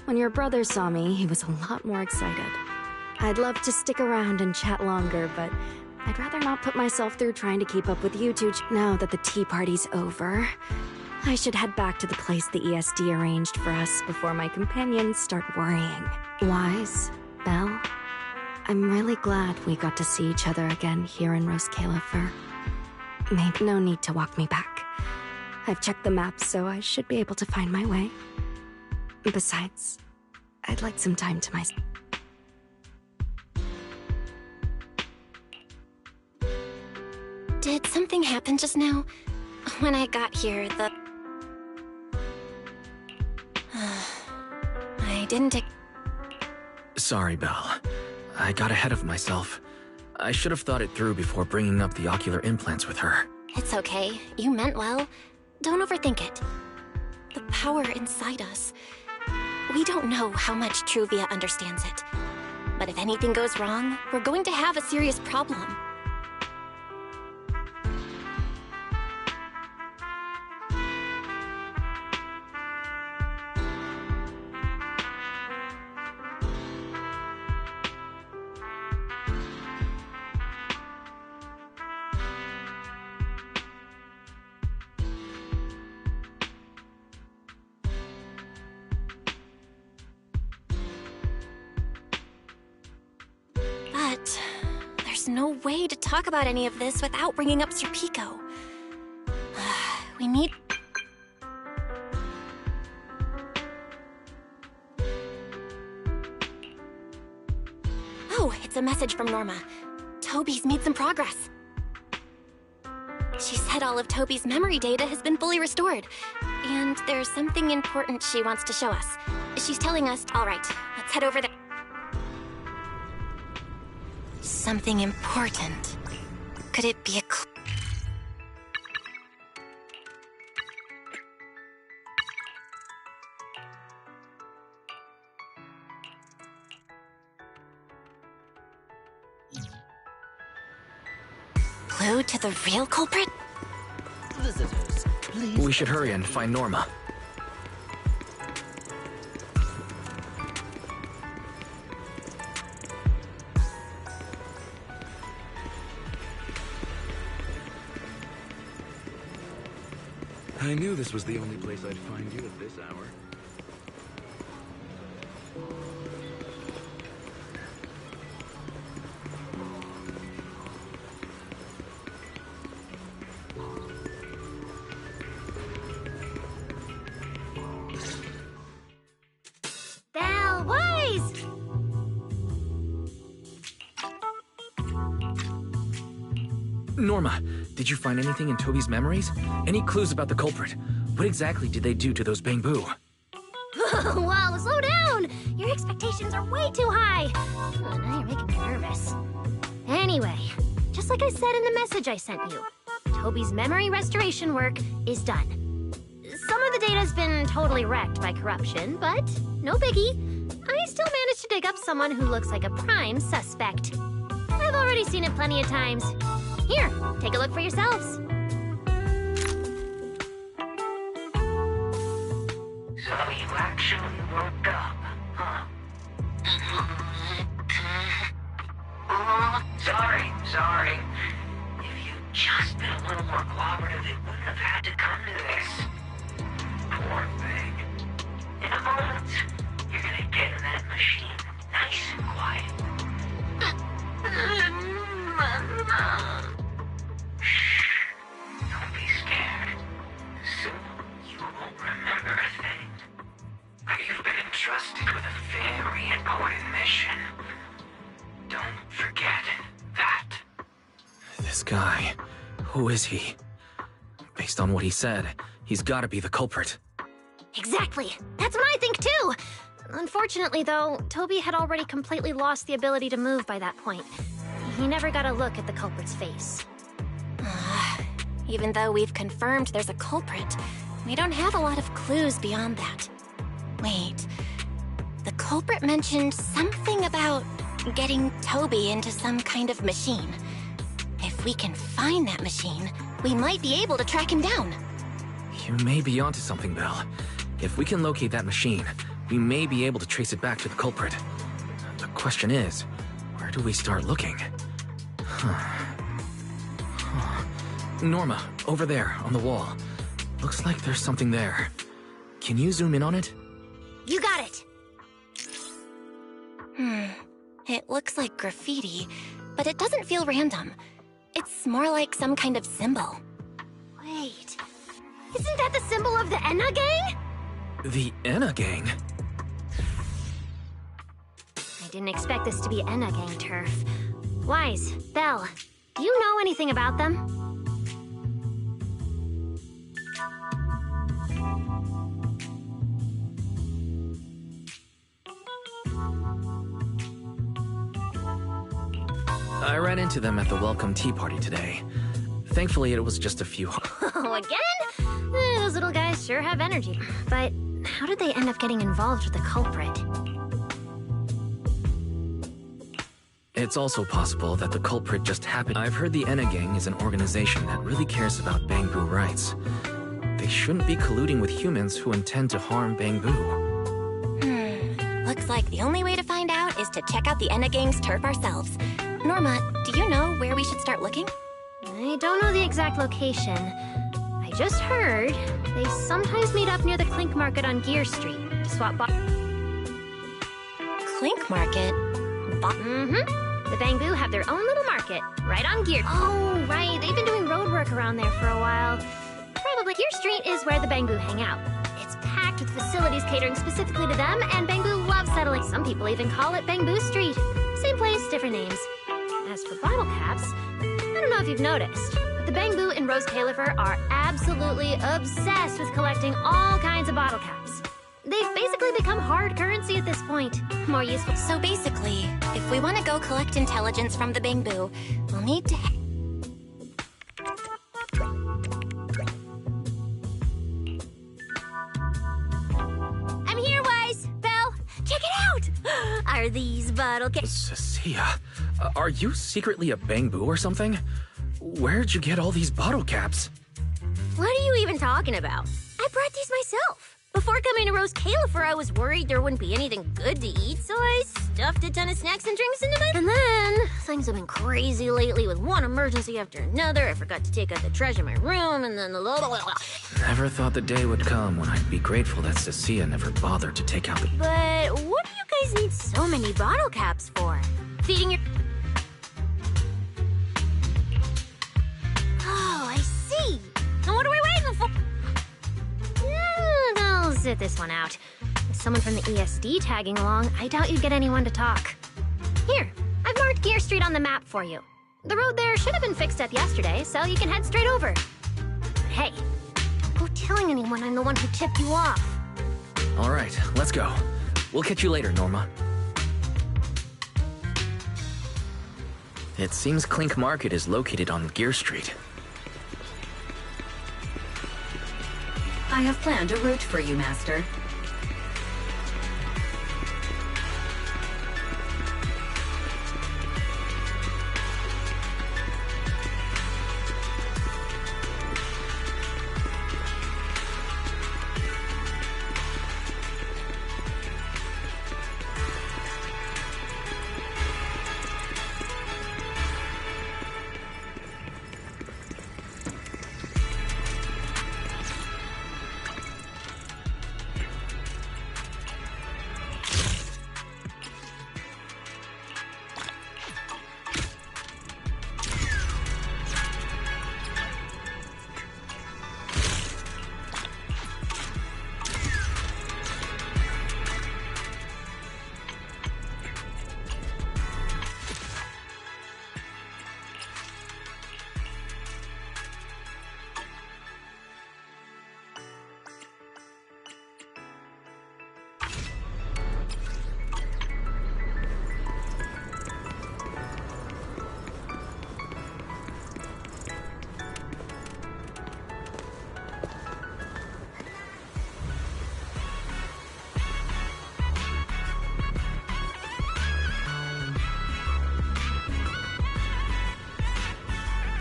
When your brother saw me, he was a lot more excited. I'd love to stick around and chat longer, but I'd rather not put myself through trying to keep up with you two. Now that the tea party's over, I should head back to the place the ESD arranged for us before my companions start worrying. Wise, Belle, I'm really glad we got to see each other again here in Rose Califer. Maybe no need to walk me back. I've checked the map, so I should be able to find my way. Besides, I'd like some time to myself. Did something happen just now? When I got here, I didn't... Sorry, Belle. I got ahead of myself. I should have thought it through before bringing up the ocular implants with her. It's okay. You meant well. Don't overthink it. The power inside us. We don't know how much Truvia understands it. But if anything goes wrong, we're going to have a serious problem. There's no way to talk about any of this without bringing up Serpico. We need... Oh, it's a message from Norma. Toby's made some progress. She said all of Toby's memory data has been fully restored. And there's something important she wants to show us. She's telling us, all right, let's head over there. Something important. Could it be a clue to the real culprit? Visitors, please. We should hurry and find Norma. I knew this was the only place I'd find you at this hour. Belle, Wise! Norma, did you find anything in Toby's memories? Any clues about the culprit? What exactly did they do to those bamboo? Whoa, slow down! Your expectations are way too high. Oh, now you're making me nervous. Anyway, just like I said in the message I sent you, Toby's memory restoration work is done. Some of the data's been totally wrecked by corruption, but no biggie. I still managed to dig up someone who looks like a prime suspect. I've already seen it plenty of times. Here, take a look for yourselves. So you actually woke up, huh? Oh, sorry. If you'd just been a little more cooperative, it wouldn't have had to come to this. Poor thing. In a moment, you're gonna get in that machine, nice and quiet. Shh. Don't be scared. Soon you won't remember a thing. But you've been entrusted with a very important mission. Don't forget that. This guy, who is he? Based on what he said, he's gotta be the culprit. Exactly. That's what I think too. Unfortunately, though, Toby had already completely lost the ability to move by that point. He never got a look at the culprit's face. Even though we've confirmed there's a culprit, we don't have a lot of clues beyond that. Wait, the culprit mentioned something about getting Toby into some kind of machine. If we can find that machine, we might be able to track him down. You may be onto something, Belle. If we can locate that machine, we may be able to trace it back to the culprit. The question is, where do we start looking? Norma, over there, on the wall. Looks like there's something there. Can you zoom in on it? You got it! It looks like graffiti, but it doesn't feel random. It's more like some kind of symbol. Wait, isn't that the symbol of the Enna Gang? The Enna Gang? I didn't expect this to be Enna Gang turf. Wise, Belle, do you know anything about them? I ran into them at the welcome tea party today. Thankfully, it was just a few... Oh, again? Those little guys sure have energy. But how did they end up getting involved with the culprit? It's also possible that the culprit just happened. I've heard the Enna Gang is an organization that really cares about Bangbu rights. They shouldn't be colluding with humans who intend to harm Bangbu. Looks like the only way to find out is to check out the Enna Gang's turf ourselves. Norma, do you know where we should start looking? I don't know the exact location. I just heard they sometimes meet up near the Clink Market on Gear Street to swap Clink Market? The Bangbu have their own little market, right on Gear. Oh, right. They've been doing road work around there for a while. Probably Gear Street is where the Bangbu hang out. It's packed with facilities catering specifically to them, and Bangbu loves settling. Some people even call it Bangbu Street. Same place, different names. As for bottle caps, I don't know if you've noticed, but the Bangbu and Rose Califer are absolutely obsessed with collecting all kinds of bottle caps. They've basically become hard currency at this point. More useful. So basically, if we want to go collect intelligence from the Bangbu, we'll need to... I'm here, Wise! Belle, check it out! Are these bottle caps? Cecilia, are you secretly a Bangbu or something? Where'd you get all these bottle caps? What are you even talking about? I brought these myself. Before coming to Rose Califer, I was worried there wouldn't be anything good to eat, so I stuffed a ton of snacks and drinks into my... And then, things have been crazy lately with one emergency after another. I forgot to take out the trash in my room, and then the... Never thought the day would come when I'd be grateful that Cecilia never bothered to take out the... But what do you guys need so many bottle caps for? Feeding your... Oh, I see. And what are we waiting for? I'll sit this one out. With someone from the ESD tagging along, I doubt you'd get anyone to talk. Here, I've marked Gear Street on the map for you. The road there should have been fixed up yesterday, so you can head straight over. But hey, don't go telling anyone I'm the one who tipped you off. All right, let's go. We'll catch you later, Norma. It seems Clink Market is located on Gear Street. I have planned a route for you, Master.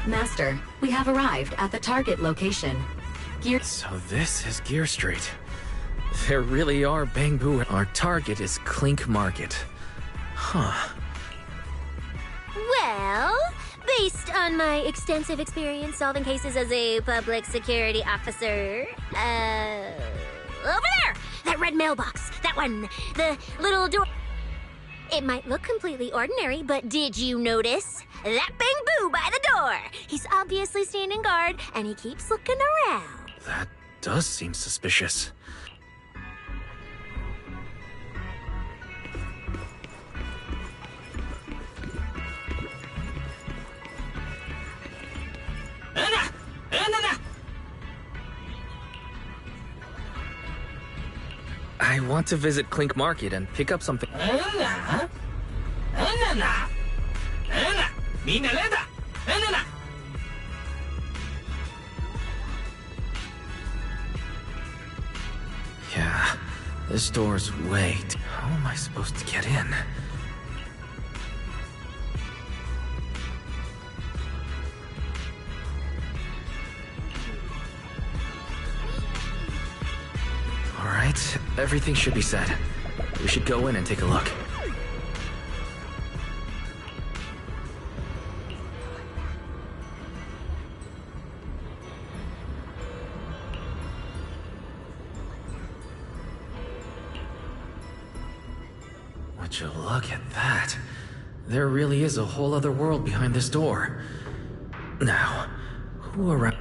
Master, we have arrived at the target location. So this is Gear Street. There really are Bangbu. Our target is Clink Market. Huh. Well, based on my extensive experience solving cases as a public security officer, over there! That red mailbox! That one! The little door... It might look completely ordinary, but did you notice? That Bangbu by the door! He's obviously standing guard, and he keeps looking around. That does seem suspicious. I want to visit Clink Market and pick up something. みんなレーダーなな Yeah, this door's way. How am I supposed to get in? All right, everything should be set. We should go in and take a look. Would you look at that? There really is a whole other world behind this door. Now, who around...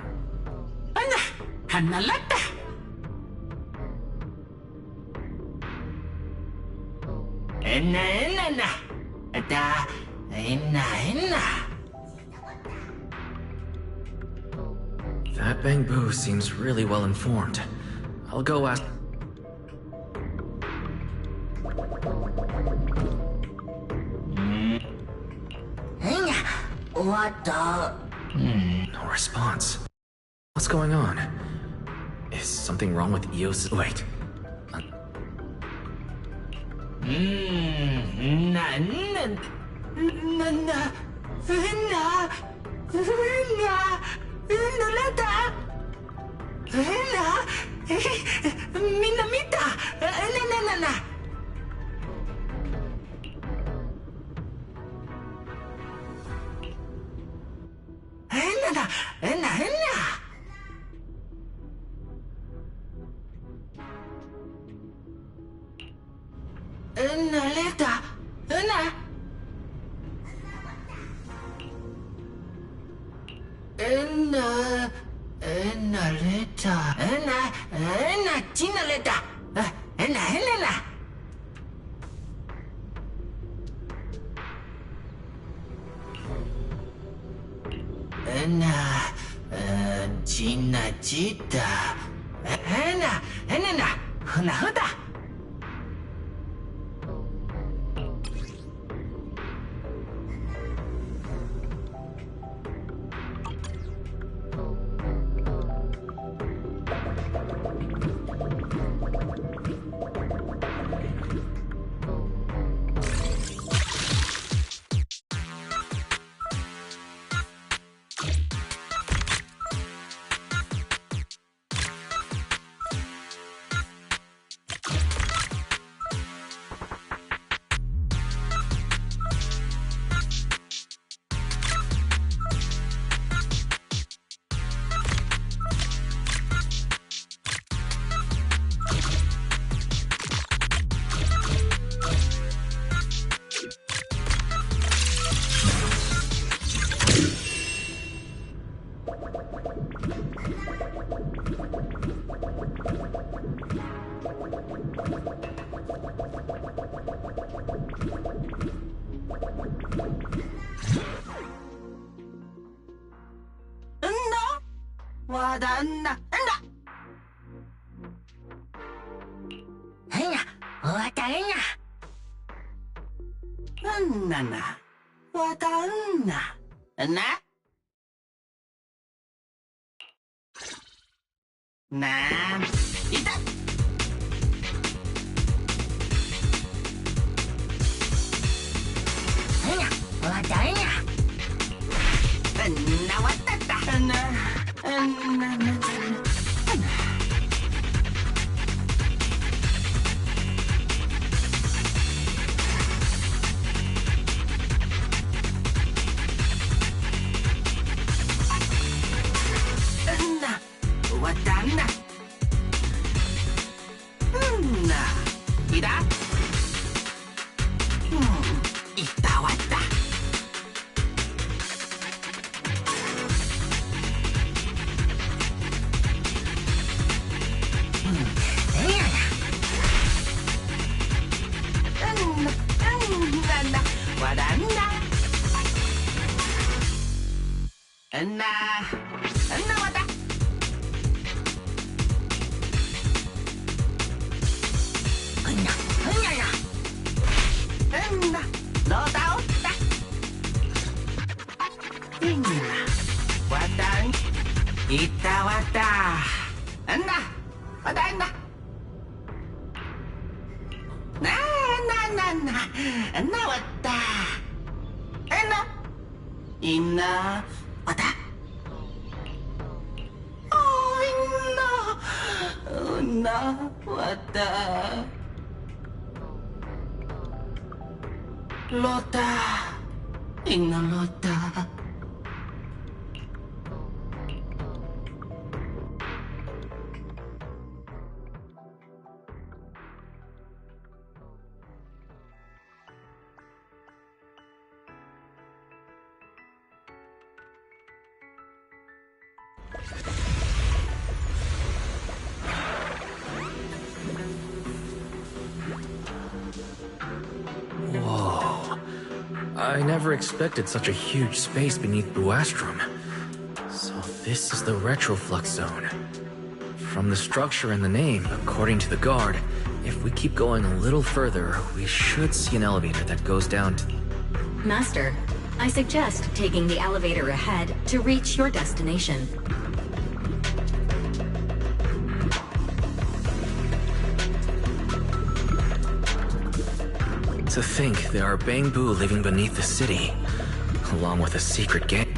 That Bangbu seems really well informed. I'll go ask... What the? No response. What's going on? Is something wrong with Eos? Wait. 나왔다. 있나? 왔다. 나왔다. 로타. 있나 로타. Whoa. I never expected such a huge space beneath Buastrom. So this is the retroflux zone. From the structure and the name, according to the guard, if we keep going a little further, we should see an elevator that goes down to... Master, I suggest taking the elevator ahead to reach your destination. To think there are Bangbu living beneath the city, along with a secret gang.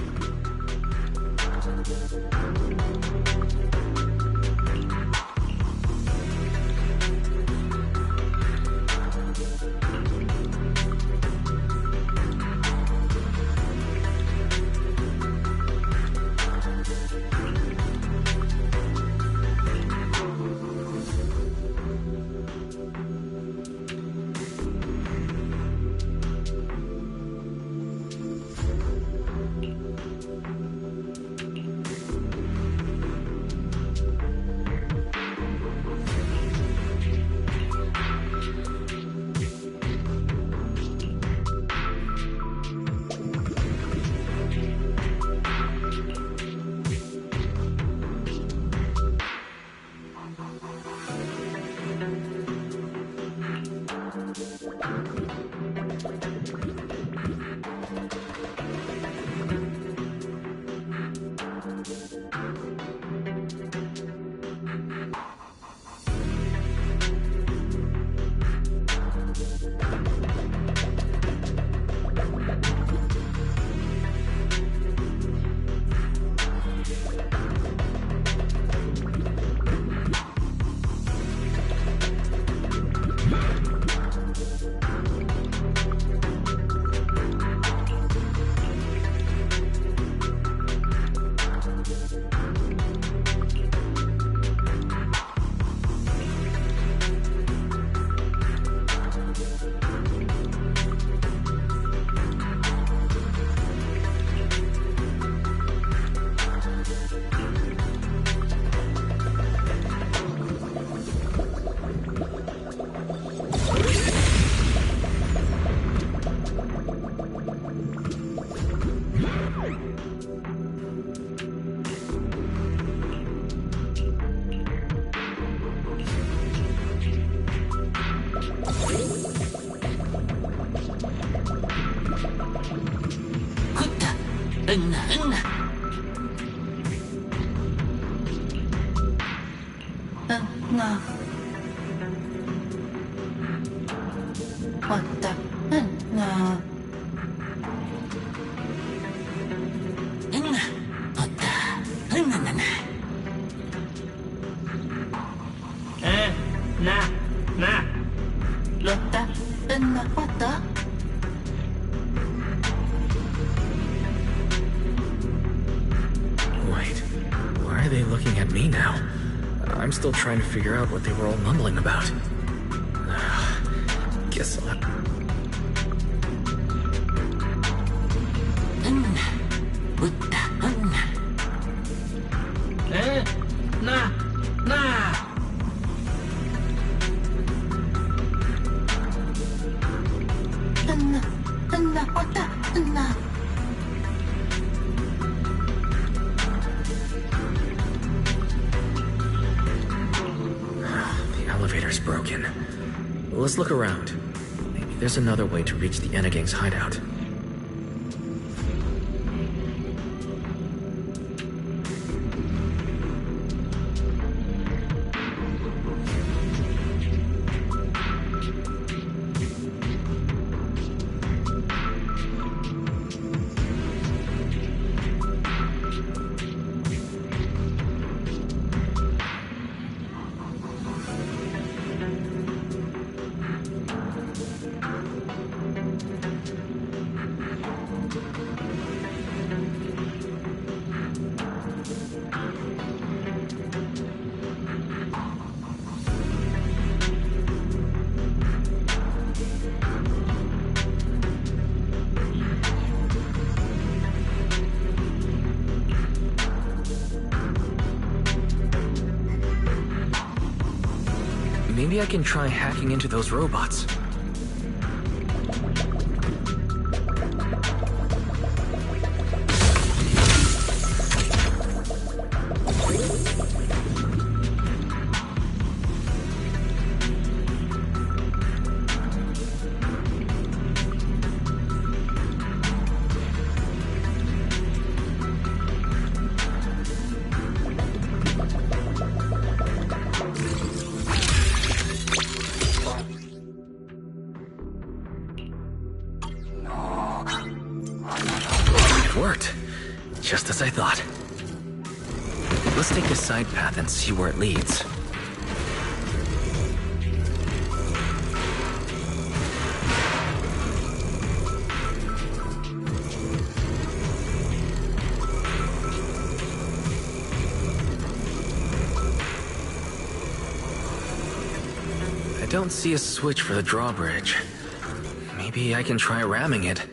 왔다. 나. 왔다. 나. 로따. 왔다. Wait, why are they looking at me now? I'm still trying to figure out what they were all mumbling about. Guess I'll have... The elevator's broken. Let's look around. Maybe there's another way to reach the Enagang's hideout. Maybe I can try hacking into those robots. Worked. Just as I thought. Let's take this side path and see where it leads. I don't see a switch for the drawbridge. Maybe I can try ramming it.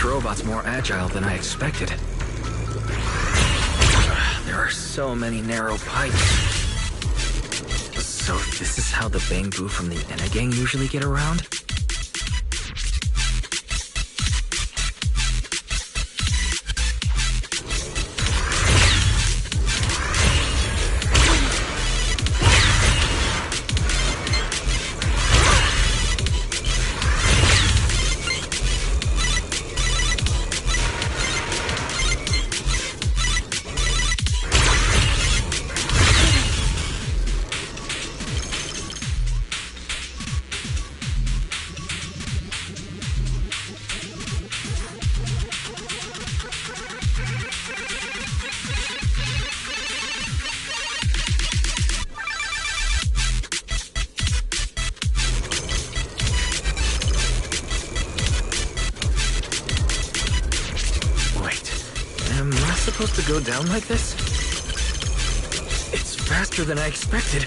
Robot's more agile than I expected. There are so many narrow pipes. So this is how the Bang-Boo from the Enna gang usually get around? Supposed to go down like this? It's faster than I expected.